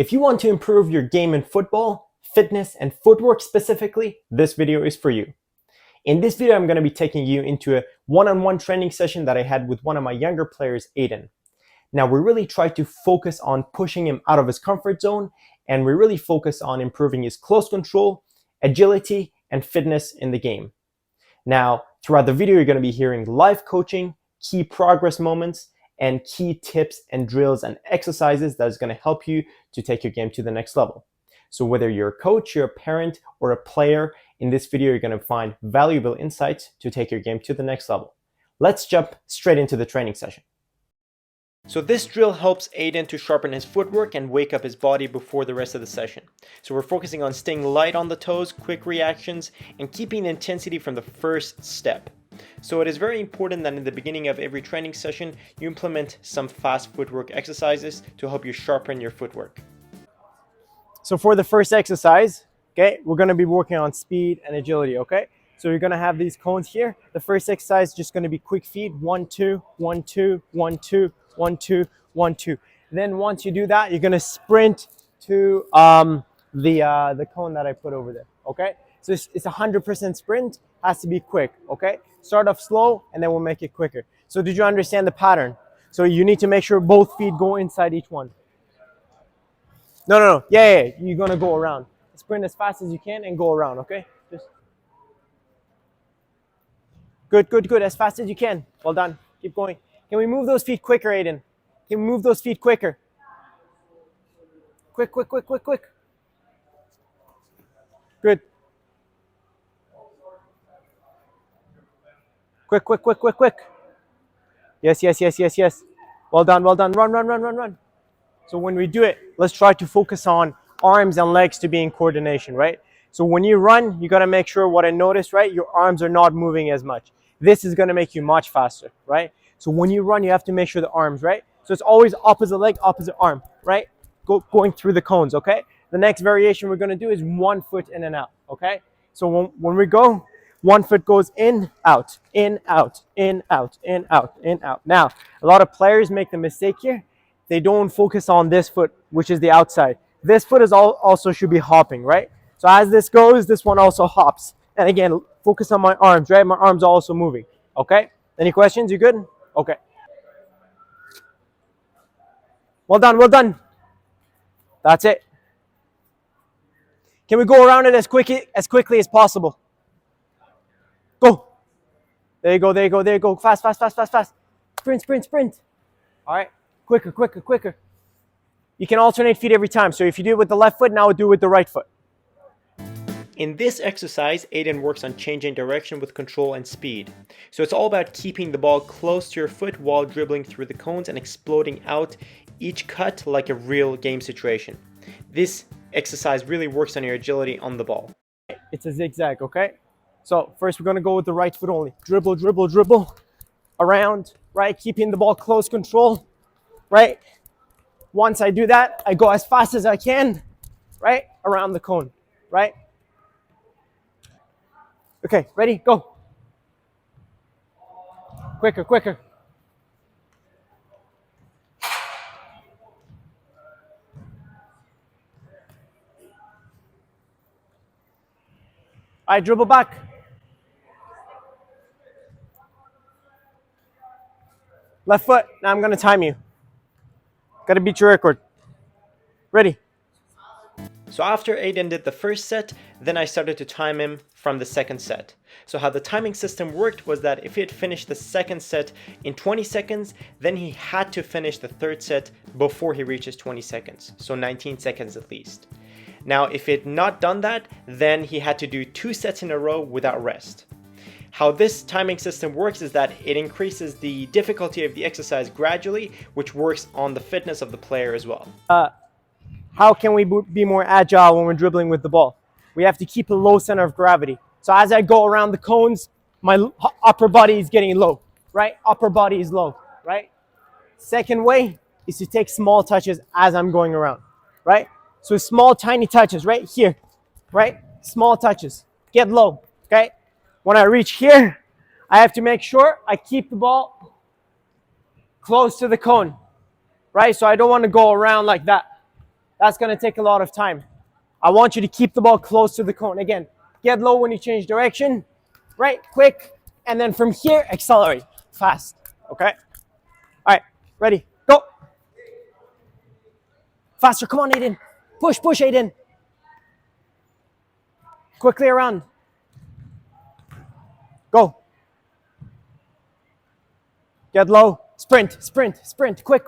If you want to improve your game in football, fitness, and footwork specifically, this video is for you. In this video, I'm going to be taking you into a one-on-one training session that I had with one of my younger players, Aiden. Now, we really tried to focus on pushing him out of his comfort zone, and we really focus on improving his close control, agility, and fitness in the game. Now, throughout the video, you're going to be hearing live coaching, key progress moments, and key tips and drills and exercises that is going to help you to take your game to the next level. So whether you're a coach, you're a parent, or a player, in this video, you're going to find valuable insights to take your game to the next level. Let's jump straight into the training session. So this drill helps Aiden to sharpen his footwork and wake up his body before the rest of the session. So we're focusing on staying light on the toes, quick reactions, and keeping the intensity from the first step. So it is very important that in the beginning of every training session, you implement some fast footwork exercises to help you sharpen your footwork. So for the first exercise, okay, we're going to be working on speed and agility, okay? So you're going to have these cones here. The first exercise is just going to be quick feet, 1, 2, 1, 2, 1, 2, 1, 2, 1, 2. Then once you do that, you're going to sprint to the cone that I put over there, okay? So it's 100% sprint, has to be quick, okay? Start off slow, and then we'll make it quicker. So did you understand the pattern? So you need to make sure both feet go inside each one. No. Yeah. You're going to go around. Sprint as fast as you can and go around, okay? Just Good. As fast as you can. Well done. Keep going. Can we move those feet quicker, Aiden? Can we move those feet quicker? Quick. Good. Quick. Yes. Well done. Run. So when we do it, let's try to focus on arms and legs to be in coordination, right? So when you run, you got to make sure, what I noticed, right? Your arms are not moving as much. This is going to make you much faster, right? So when you run, you have to make sure the arms, right? So it's always opposite leg, opposite arm, right? Going through the cones, okay? The next variation we're going to do is 1 foot in and out, okay? So when we go, 1 foot goes in, out. Now, a lot of players make the mistake here. They don't focus on this foot, which is the outside. This foot is also should be hopping, right? So as this goes, this one also hops. And again, focus on my arms, right? My arms are also moving, okay? Any questions? You good? Okay. Well done. That's it. Can we go around it as quickly as possible? Go. There you go. Fast. Sprint. All right. Quicker. You can alternate feet every time. So if you do it with the left foot, now do it with the right foot. In this exercise, Aiden works on changing direction with control and speed. So it's all about keeping the ball close to your foot while dribbling through the cones and exploding out each cut like a real game situation. This exercise really works on your agility on the ball. It's a zigzag, okay? So first we're going to go with the right foot only. Dribble. Around, right? Keeping the ball close control, right? Once I do that, I go as fast as I can, right? Around the cone, right? Okay, ready? Go. Quicker. I dribble back. Left foot. Now I'm going to time you. Got to beat your record. Ready? So after Aiden did the first set, then I started to time him from the second set. So how the timing system worked was that if he had finished the second set in 20 seconds, then he had to finish the third set before he reaches 20 seconds. So 19 seconds at least. Now, if he had not done that, then he had to do 2 sets in a row without rest. How this timing system works is that it increases the difficulty of the exercise gradually, which works on the fitness of the player as well. How can we be more agile when we're dribbling with the ball? We have to keep a low center of gravity. So as I go around the cones, my upper body is getting low, right? Upper body is low, right? Second way is to take small touches as I'm going around, right? So small, tiny touches right here, right? Small touches. Get low, okay? When I reach here, I have to make sure I keep the ball close to the cone, right? So I don't want to go around like that. That's going to take a lot of time. I want you to keep the ball close to the cone. Again, get low when you change direction, right? Quick. And then from here, accelerate fast. Okay? All right, ready, go. Faster, come on, Aiden. Push, Aiden. Quickly around. Go. Get low. Sprint. Quick.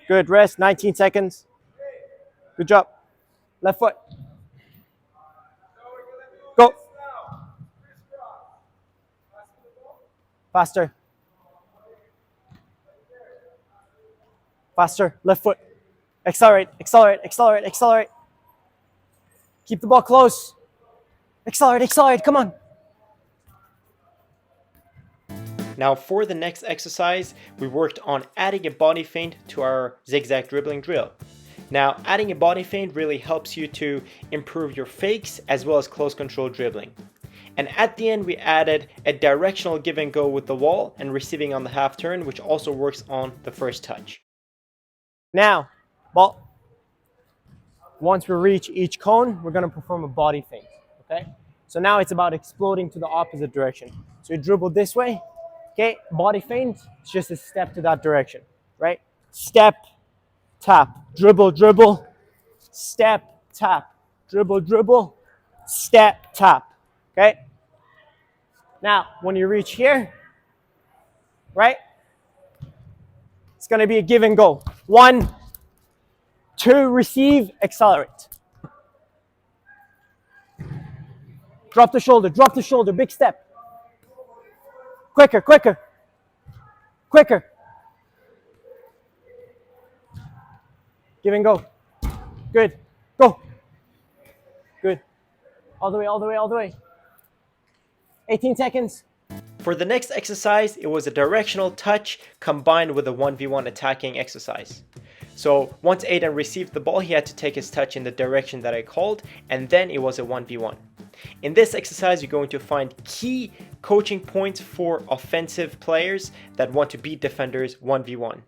Good, rest, 19 seconds. Good job. Left foot. Go. Faster. Left foot. Accelerate. Keep the ball close. Accelerate, come on. Now for the next exercise, we worked on adding a body feint to our zigzag dribbling drill. Now adding a body feint really helps you to improve your fakes as well as close control dribbling. And at the end we added a directional give and go with the wall and receiving on the half turn, which also works on the first touch. Now, ball. Once we reach each cone, we're going to perform a body feint, okay? So now it's about exploding to the opposite direction. So you dribble this way, okay? Body feint, it's just a step to that direction, right? Step, tap, dribble, step, tap, dribble, step, tap, okay? Now, when you reach here, right? It's going to be a give and go. 1, 2, receive, accelerate. Drop the shoulder, big step. Quicker. Give and go. Good. Go. Good. All the way. 18 seconds. For the next exercise, it was a directional touch combined with a 1v1 attacking exercise. So once Aiden received the ball, he had to take his touch in the direction that I called, and then it was a 1v1. In this exercise, you're going to find key coaching points for offensive players that want to beat defenders 1v1.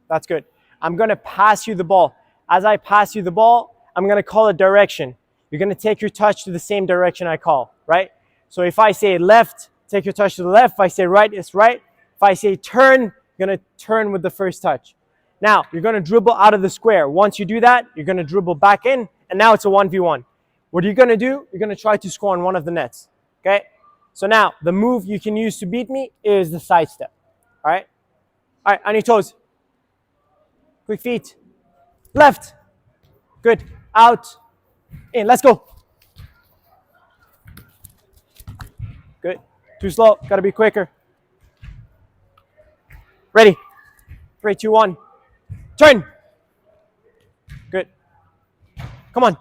That's good. I'm going to pass you the ball. As I pass you the ball, I'm going to call a direction. You're going to take your touch to the same direction I call, right? So if I say left, take your touch to the left. If I say right, it's right. If I say turn, you're going to turn with the first touch. Now, you're going to dribble out of the square. Once you do that, you're going to dribble back in, and now it's a 1v1. What are you going to do? You're going to try to score on one of the nets, okay? So now, the move you can use to beat me is the side step, all right? All right, on your toes. Quick feet. Left. Good. Out. In. Let's go. Good. Too slow. Got to be quicker. Ready. 3, 2, 1. Turn. Good. Come on.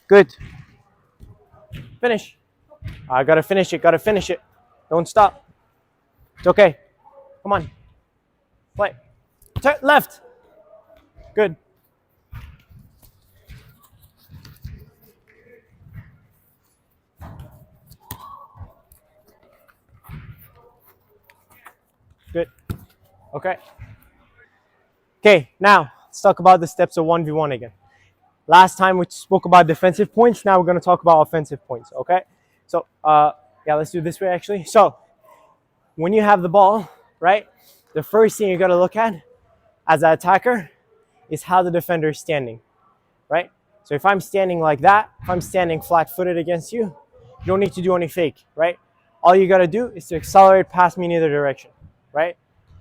Good. Finish. I gotta finish it. Don't stop. It's okay. Come on. Play. Turn left. Good. Good. Okay. Okay, now let's talk about the steps of 1v1 again. Last time we spoke about defensive points. Now we're going to talk about offensive points, okay? So, yeah, let's do it this way actually. So, when you have the ball, right, the first thing you got to look at as an attacker is how the defender is standing, right? So if I'm standing like that, if I'm standing flat-footed against you, you don't need to do any fake, right? All you got to do is to accelerate past me in either direction, right?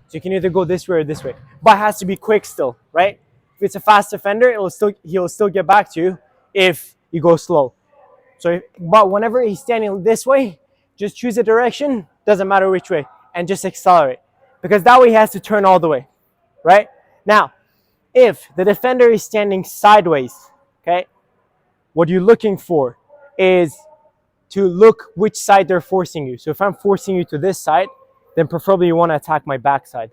So you can either go this way or this way, but it has to be quick still, right? If it's a fast defender, he'll still get back to you if you go slow. So, but whenever he's standing this way, just choose a direction, doesn't matter which way, and just accelerate. Because that way he has to turn all the way, right? Now, if the defender is standing sideways, okay, what you're looking for is to look which side they're forcing you. So if I'm forcing you to this side, then preferably you want to attack my backside,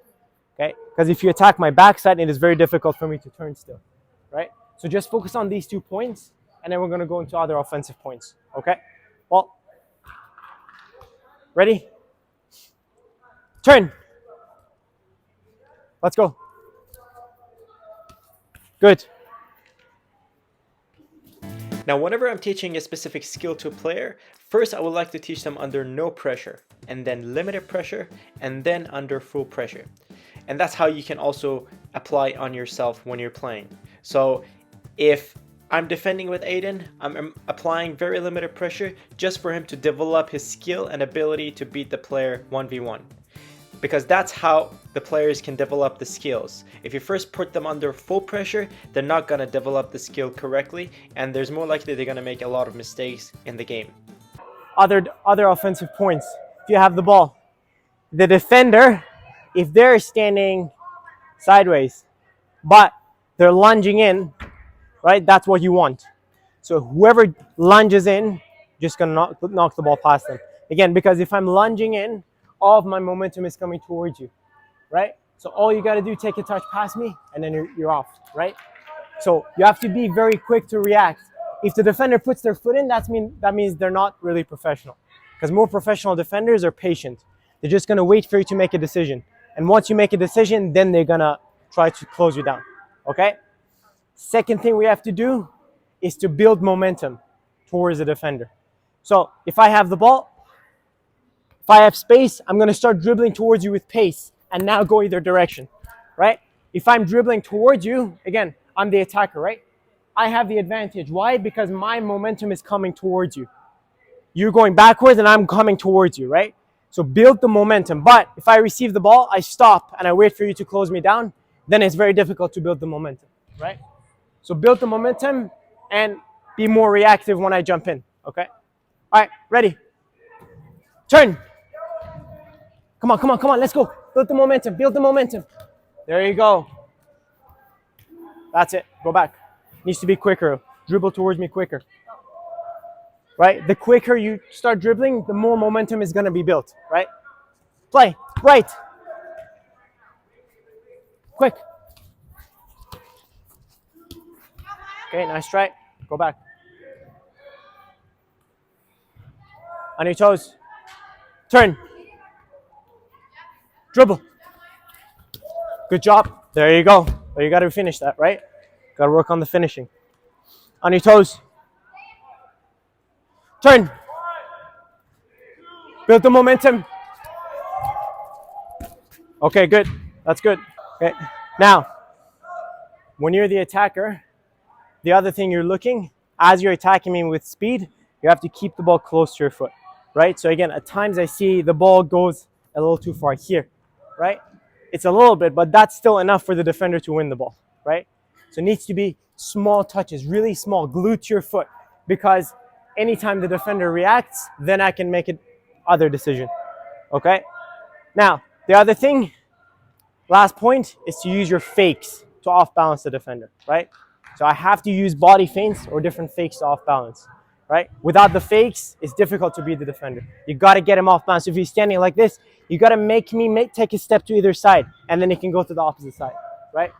okay? Because if you attack my backside, it is very difficult for me to turn still, right? So just focus on these 2 points, and then we're going to go into other offensive points, okay? Well, ready? Turn. Let's go. Good. Now, whenever I'm teaching a specific skill to a player, first I would like to teach them under no pressure, and then limited pressure, and then under full pressure. And that's how you can also apply on yourself when you're playing. So if I'm defending with Aiden, I'm applying very limited pressure just for him to develop his skill and ability to beat the player 1v1. Because that's how the players can develop the skills. If you first put them under full pressure, they're not going to develop the skill correctly, and there's more likely they're going to make a lot of mistakes in the game. Other offensive points. If you have the ball, the defender, if they're standing sideways, but they're lunging in, right, that's what you want. So whoever lunges in, just going to knock the ball past them. Again, because if I'm lunging in, all of my momentum is coming towards you, right? So all you got to do, take a touch past me, and then you're off, right? So you have to be very quick to react. If the defender puts their foot in, that means they're not really professional. Because more professional defenders are patient. They're just going to wait for you to make a decision. And once you make a decision, then they're going to try to close you down, okay? Second thing we have to do is to build momentum towards the defender. So if I have the ball, if I have space, I'm going to start dribbling towards you with pace and now go either direction, right? If I'm dribbling towards you, again, I'm the attacker, right? I have the advantage. Why? Because my momentum is coming towards you. You're going backwards and I'm coming towards you, right? So build the momentum. But if I receive the ball, I stop and I wait for you to close me down, then it's very difficult to build the momentum, right? So build the momentum and be more reactive when I jump in, okay? All right, ready? Turn. Come on, let's go. Build the momentum. There you go. That's it, go back. Needs to be quicker. Dribble towards me quicker. Right? The quicker you start dribbling, the more momentum is gonna be built, right? Play, right. Quick. Okay, nice try. Go back. On your toes. Turn. Dribble. Good job. There you go. But you got to finish that, right? Got to work on the finishing. On your toes. Turn. Build the momentum. Okay, good. That's good. Okay. Now, when you're the attacker, the other thing you're looking, as you're attacking me with speed, you have to keep the ball close to your foot, right? So again, at times I see the ball goes a little too far here, right? It's a little bit, but that's still enough for the defender to win the ball, right? So it needs to be small touches, really small, glued to your foot, because anytime the defender reacts, then I can make an other decision, okay? Now, the other thing, last point, is to use your fakes to off-balance the defender, right? So I have to use body feints or different fakes to off-balance, right? Without the fakes, it's difficult to beat the defender. You got to get him off-balance. If he's standing like this, you got to make me take a step to either side, and then he can go to the opposite side, right?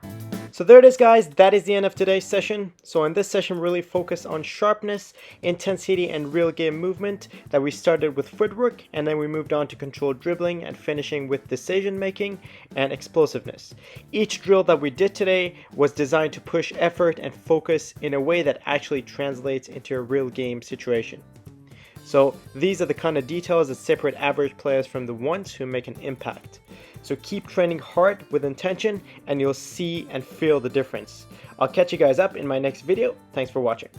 So there it is, guys. That is the end of today's session. So in this session, really focused on sharpness, intensity, and real game movement. That we started with footwork, and then we moved on to controlled dribbling and finishing with decision making and explosiveness. Each drill that we did today was designed to push effort and focus in a way that actually translates into a real game situation. So these are the kind of details that separate average players from the ones who make an impact. So keep training hard with intention and you'll see and feel the difference. I'll catch you guys up in my next video. Thanks for watching.